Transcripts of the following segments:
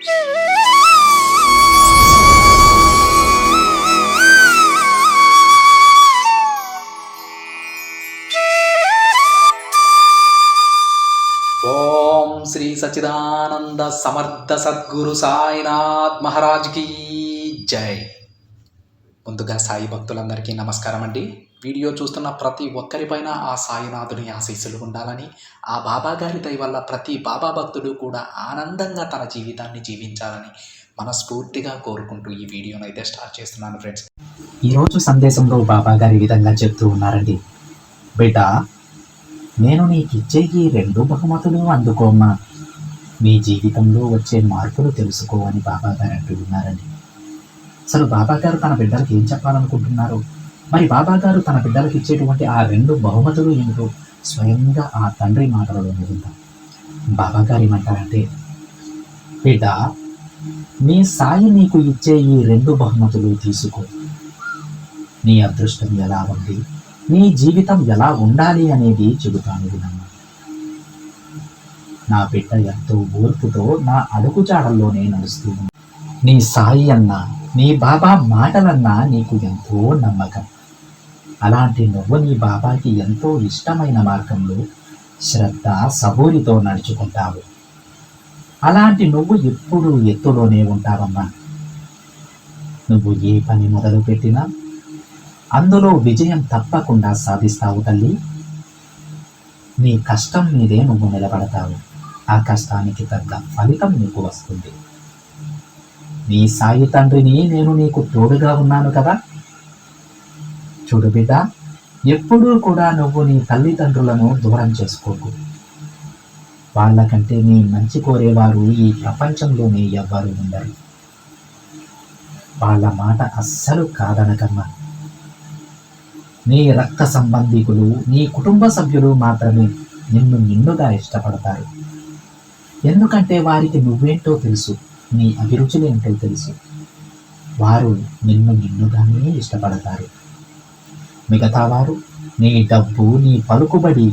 ఓం శ్రీ సచ్చిదానంద సమర్థ సద్గురు సాయినాథ్ మహారాజ్ కి జై. ముందుగా సాయి భక్తులందరికీ నమస్కారం అండి. వీడియో చూస్తున్న ప్రతి ఒక్కరిపైన ఆ సాయినాథుని ఆశీస్సులు ఉండాలని, ఆ బాబా గారి దయ వల్ల ప్రతి బాబా భక్తుడు కూడా ఆనందంగా తన జీవితాన్ని జీవించాలని మనస్ఫూర్తిగా కోరుకుంటూ ఈ వీడియోను అయితే స్టార్ట్ చేస్తున్నాను ఫ్రెండ్స్. ఈరోజు సందేశంలో బాబా గారి విధంగా చెప్తూ ఉన్నారండి, బిడ్డ నేను నీకిచ్చే ఈ 2 బహుమతులు అందుకోమ్మా, నీ జీవితంలో వచ్చే మార్పులు తెలుసుకో అని బాబా గారు అంటూ ఉన్నారండి. అసలు బాబా గారు తన బిడ్డలకు ఏం చెప్పాలనుకుంటున్నారు? మరి బాబా గారు తన బిడ్డలకు ఇచ్చేటువంటి ఆ 2 బహుమతులు ఏమిటో స్వయంగా ఆ తండ్రి మాటలలో విందాం. బాబా గారు ఏమంటారంటే, బిడ్డ నీ సాయి నీకు ఇచ్చే ఈ 2 బహుమతులు తీసుకో. నీ అదృష్టం ఎలా ఉంది, నీ జీవితం ఎలా ఉండాలి అనేది చెబుతాను వినమ్మా. నా బిడ్డ ఎంతో ఓర్పుతో నా అడుగుజాడల్లోనే నడుస్తూ ఉంది. నీ సాయి అన్నా, నీ బాబా మాటలన్నా నీకు ఎంతో నమ్మకం. అలాంటి నువ్వు నీ బాబాకి ఎంతో ఇష్టమైన మార్గంలో శ్రద్ధ సబూరితో నడుచుకుంటావు. అలాంటి నువ్వు ఎప్పుడూ ఎత్తులోనే ఉంటావమ్మా. నువ్వు ఏ పని మొదలు పెట్టినా అందులో విజయం తప్పకుండా సాధిస్తావు తల్లి. నీ కష్టం మీదే నువ్వు నిలబడతావు. ఆ కష్టానికి తగ్గ ఫలితం నీకు వస్తుంది. నీ సాయి తండ్రిని నేను నీకు తోడుగా ఉన్నాను కదా. చూడు బిడ్డ, ఎప్పుడూ కూడా నువ్వు నీ తల్లిదండ్రులను దూరం చేసుకోకు. వాళ్ళకంటే నీ మంచి కోరేవారు ఈ ప్రపంచంలోనే ఎవ్వరూ ఉండరు. వాళ్ళ మాట అస్సలు కాదనకమ్మా. నీ రక్త సంబంధికులు, నీ కుటుంబ సభ్యులు మాత్రమే నిన్నుగా ఇష్టపడతారు. ఎందుకంటే వారికి నువ్వేంటో తెలుసు, నీ అభిరుచులేంటో తెలుసు. వారు నిన్నుగానే ఇష్టపడతారు. మిగతా వారు నీ డబ్బు, నీ పలుకుబడి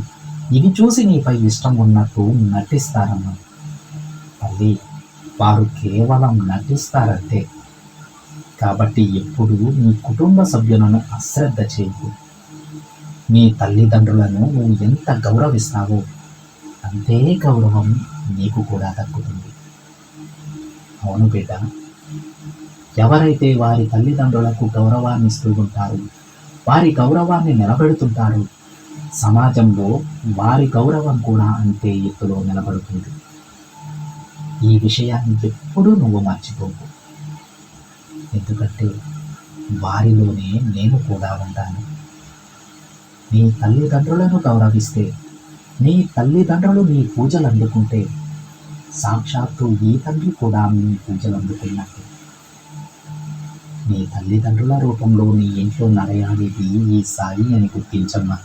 ఇవి చూసి నీపై ఇష్టం ఉన్నట్టు నటిస్తారమ్మా. తల్లి, వారు కేవలం నటిస్తారంతే. కాబట్టి ఎప్పుడు నీ కుటుంబ సభ్యులను అశ్రద్ధ చేయకు. నీ తల్లిదండ్రులను నువ్వు ఎంత గౌరవిస్తావో అంతే గౌరవం నీకు కూడా దక్కుతుంది. అవును బిడ్డ, ఎవరైతే వారి తల్లిదండ్రులకు గౌరవాన్ని ఇస్తూ ఉంటారో, వారి గౌరవాన్ని నిలబెడుతుంటారో, సమాజంలో వారి గౌరవం కూడా అంతే ఎత్తులో నిలబడుతుంది. ఈ విషయాన్ని ఎప్పుడూ నువ్వు మర్చిపోకు. ఎందుకంటే వారిలోనే నేను కూడా ఉంటాను. నీ తల్లిదండ్రులను గౌరవిస్తే, నీ తల్లిదండ్రులు నీ పూజలు అందుకుంటే, సాక్షాత్తు ఈ తండ్రి కూడా నీ పూజలు అందుకున్నట్టు. నీ తల్లిదండ్రుల రూపంలో నీ ఇంట్లో నడయాడేది ఈ సాయి అని గుర్తించమ్మా.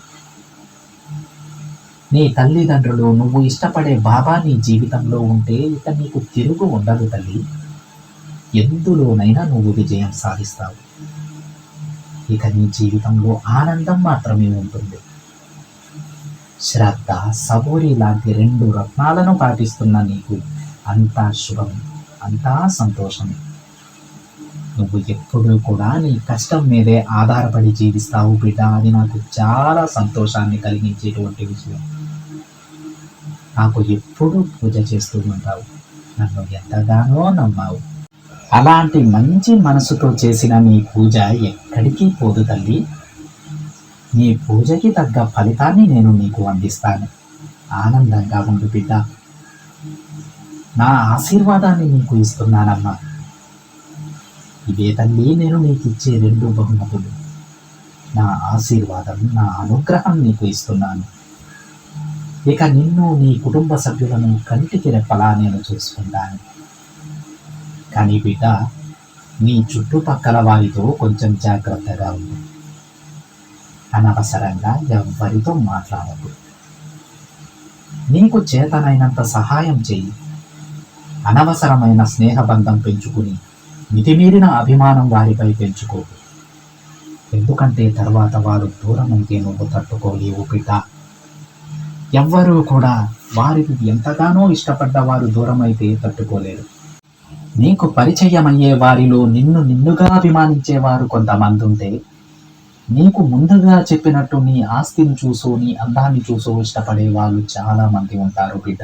నీ తల్లిదండ్రులు, నువ్వు ఇష్టపడే బాబా నీ జీవితంలో ఉంటే ఇక నీకు తిరుగు ఉండదు తల్లి. ఎందులోనైనా నువ్వు విజయం సాధిస్తావు. ఇక నీ జీవితంలో ఆనందం మాత్రమే ఉంటుంది. శ్రద్ధ సబూరి లాంటి 2 రత్నాలను పాటిస్తున్న నీకు అంతా శుభమే, అంతా సంతోషమే. నువ్వు ఎప్పుడూ కూడా నీ కష్టం మీదే ఆధారపడి జీవిస్తావు బిడ్డ. అది నాకు చాలా సంతోషాన్ని కలిగించేటువంటి విషయం. నాకు ఎప్పుడూ పూజ చేస్తూ ఉంటావు, నన్ను ఎంతగానో నమ్మావు. అలాంటి మంచి మనసుతో చేసిన నీ పూజ ఎక్కడికి పోదు తల్లి. నీ పూజకి తగ్గ ఫలితాన్ని నేను నీకు అందిస్తాను. ఆనందంగా ఉండు బిడ్డ. నా ఆశీర్వాదాన్ని నీకు ఇస్తున్నానమ్మా. ఇవే తల్లి నేను నీకు ఇచ్చే 2 బహుమతులు. నా ఆశీర్వాదం, నా అనుగ్రహం నీకు ఇస్తున్నాను. ఇక నిన్ను, నీ కుటుంబ సభ్యులను కంటికి రెప్పలా నేను చూసుకుంటాను. కానీ బిడ్డ, నీ చుట్టుపక్కల వారితో కొంచెం జాగ్రత్తగా ఉంది. అనవసరంగా ఎవ్వరితో మాట్లాడకు. నీకు చేతనైనంత సహాయం చెయ్యి. అనవసరమైన స్నేహబంధం పెంచుకుని మితిమీరిన అభిమానం వారిపై పెంచుకోకు. ఎందుకంటే తర్వాత వారు దూరం అయితే నువ్వు తట్టుకోలేవు బిడ్డ. ఎవ్వరూ కూడా వారికి ఎంతగానో ఇష్టపడ్డ వారు దూరం అయితే తట్టుకోలేరు. నీకు పరిచయమయ్యే వారిలో నిన్నుగా అభిమానించేవారు కొంతమంది ఉంటే, నీకు ముందుగా చెప్పినట్టు నీ ఆస్తిని చూసో నీ అందాన్ని చూసో ఇష్టపడే వాళ్ళు చాలా మంది ఉంటారు బిడ్డ.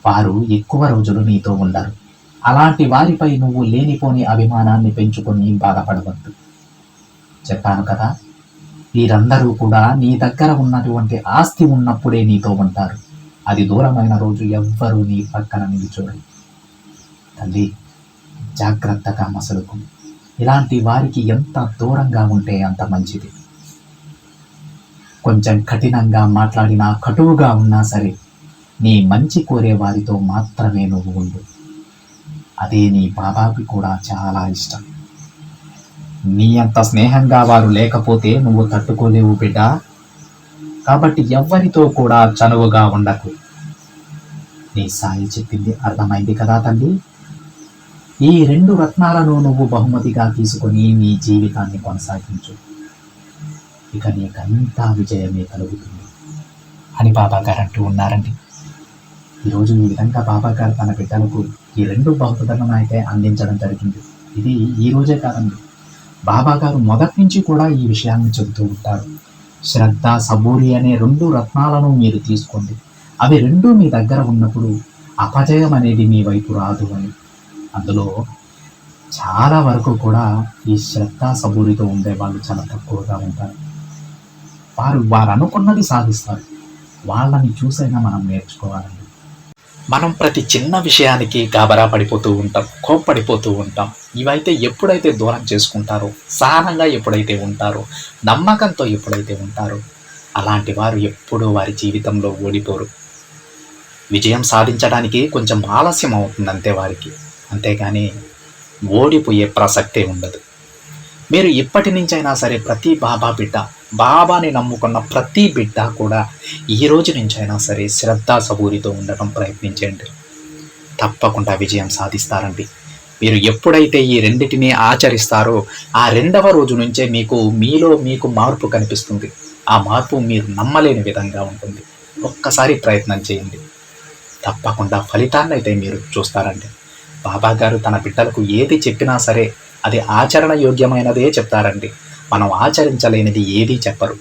వారు ఎక్కువ రోజులు నీతో ఉండరు. అలాంటి వారిపై నువ్వు లేనిపోని అభిమానాన్ని పెంచుకొని బాధపడవద్దు. చెప్పాను కదా, వీరందరూ కూడా నీ దగ్గర ఉన్నటువంటి ఆస్తి ఉన్నప్పుడే నీతో ఉంటారు. అది దూరమైన రోజు ఎవ్వరూ నీ పక్కన నిలుచోరు. తల్లి, జాగ్రత్తగా మసలుకు. ఇలాంటి వారికి ఎంత దూరంగా ఉంటే అంత మంచిది. కొంచెం కఠినంగా మాట్లాడినా, కటువుగా ఉన్నా సరే, నీ మంచి కోరే వారితో మాత్రమే నువ్వు ఉండు. అదే నీ బాబాకి కూడా చాలా ఇష్టం. నీ అంత స్నేహంగా వారు లేకపోతే నువ్వు తట్టుకోలేవు బిడ్డ. కాబట్టి ఎవ్వరితో కూడా చనువుగా ఉండకు. నీ సాయి చెప్పింది అర్థమైంది కదా తల్లి? ఈ 2 రత్నాలను నువ్వు బహుమతిగా తీసుకొని నీ జీవితాన్ని కొనసాగించు. ఇక నీకంతా విజయమే కలుగుతుంది అని బాబా గారు అంటూ ఉన్నారండి. ఈరోజు ఈ విధంగా బాబా గారు తన బిడ్డలకు ఈ 2 బహుమతులను అయితే అందించడం జరిగింది. ఇది ఈ రోజే కాదండి, బాబా గారు మొదటి నుంచి కూడా ఈ విషయాన్ని చెబుతూ ఉంటారు. శ్రద్ధ, సబూరి అనే 2 రత్నాలను మీరు తీసుకోండి. అవి 2 మీ దగ్గర ఉన్నప్పుడు అపజయం అనేది మీ వైపు రాదు అని. అందులో చాలా వరకు కూడా ఈ శ్రద్ధ, సబూరితో ఉండే వాళ్ళు చాలా తక్కువగా ఉంటారు. వారు అనుకున్నది సాధిస్తారు. వాళ్ళని చూసైనా మనం నేర్చుకోవాలండి. మనం ప్రతి చిన్న విషయానికి గాబరా పడిపోతూ ఉంటాం, కోప్పడిపోతూ ఉంటాం. ఇవైతే ఎప్పుడైతే దూరం చేసుకుంటారో, సహనంగా ఎప్పుడైతే ఉంటారో, నమ్మకంతో ఎప్పుడైతే ఉంటారో, అలాంటి వారు ఎప్పుడూ వారి జీవితంలో ఓడిపోరు. విజయం సాధించడానికి కొంచెం ఆలస్యం అవుతుంది అంతే వారికి, అంతేగాని ఓడిపోయే ప్రసక్తే ఉండదు. మీరు ఇప్పటి నుంచైనా సరే ప్రతి బాబా బిడ్డ, బాబాని నమ్ముకున్న ప్రతి బిడ్డ కూడా ఈ రోజు నుంచైనా సరే శ్రద్ధ, సబూరితో ఉండటం ప్రయత్నించండి. తప్పకుండా విజయం సాధిస్తారండి. మీరు ఎప్పుడైతే ఈ రెండిటిని ఆచరిస్తారో ఆ 2వ రోజు నుంచే మీలో మార్పు కనిపిస్తుంది. ఆ మార్పు మీరు నమ్మలేని విధంగా ఉంటుంది. ఒక్కసారి ప్రయత్నం చేయండి, తప్పకుండా ఫలితాన్ని అయితే మీరు చూస్తారండి. బాబా గారు తన బిడ్డలకు ఏది చెప్పినా సరే అది ఆచరణ యోగ్యమైనదే చెప్తారండి. మనం ఆచరించలేనిది ఏదీ చెప్పరు.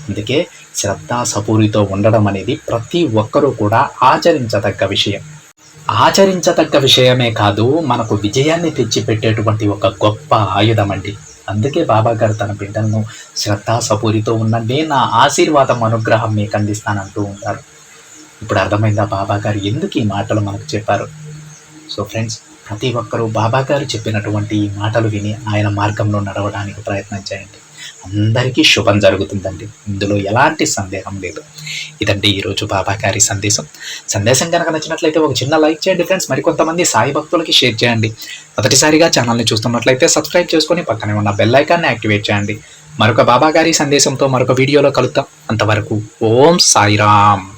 అందుకే శ్రద్ధ, సబూరితో ఉండడం అనేది ప్రతి ఒక్కరూ కూడా ఆచరించదగ్గ విషయం. ఆచరించదగ్గ విషయమే కాదు, మనకు విజయాన్ని తెచ్చిపెట్టేటువంటి ఒక గొప్ప ఆయుధం అండి. అందుకే బాబా గారు తన బిడ్డలను శ్రద్ధ, సబూరితో ఉండండి, నా ఆశీర్వాదం, అనుగ్రహం మీకు అందిస్తానంటూ ఉంటారు. ఇప్పుడు అర్థమైందా బాబా గారు ఎందుకు ఈ మాటలు మనకు చెప్పారు? సో ఫ్రెండ్స్, ప్రతి ఒక్కరూ బాబా గారు చెప్పినటువంటి ఈ మాటలు విని ఆయన మార్గంలో నడవడానికి ప్రయత్నం చేయండి. అందరికీ శుభం జరుగుతుందండి, ఇందులో ఎలాంటి సందేహం లేదు. ఇదండి ఈరోజు బాబా గారి సందేశం కనుక నచ్చినట్లయితే ఒక చిన్న లైక్ చేయండి ఫ్రెండ్స్. మరికొంతమంది సాయి భక్తులకి షేర్ చేయండి. మొదటిసారిగా ఛానల్ని చూస్తున్నట్లయితే సబ్స్క్రైబ్ చేసుకొని పక్కనే ఉన్న బెల్ ఐకాన్ని యాక్టివేట్ చేయండి. మరొక బాబా గారి సందేశంతో మరొక వీడియోలో కలుద్దాం. అంతవరకు ఓం సాయిరామ్.